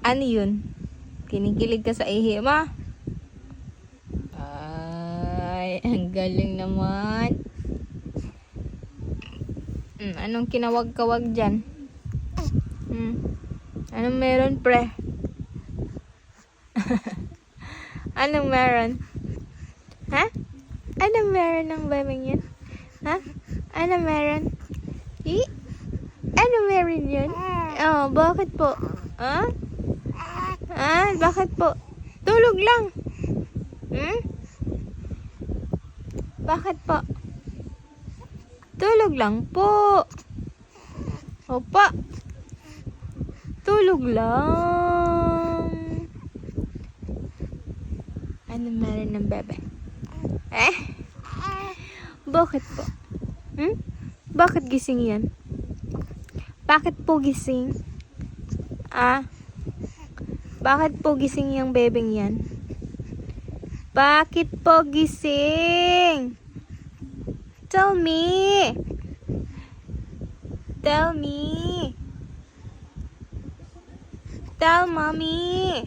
Ano yun? Kinikilig ka sa ihi mo? Ay, ang galing naman. Anong kinawag-kawag dyan? Anong meron, pre? Anong meron? Ha? Anong meron ng bebeng yun? Ha? Anong meron? Ano meron yun? Oh, bakit po? Ha? Bakit po? Tulog lang. Bakit po? Tulog lang po. Opa. Tulog lang. Ano meron ng bebe? Bakit po? Bakit gising yan? Bakit po gising? Bakit po gising yung bebeng yan? Bakit po gising? Tell me. Tell me. Tell mommy.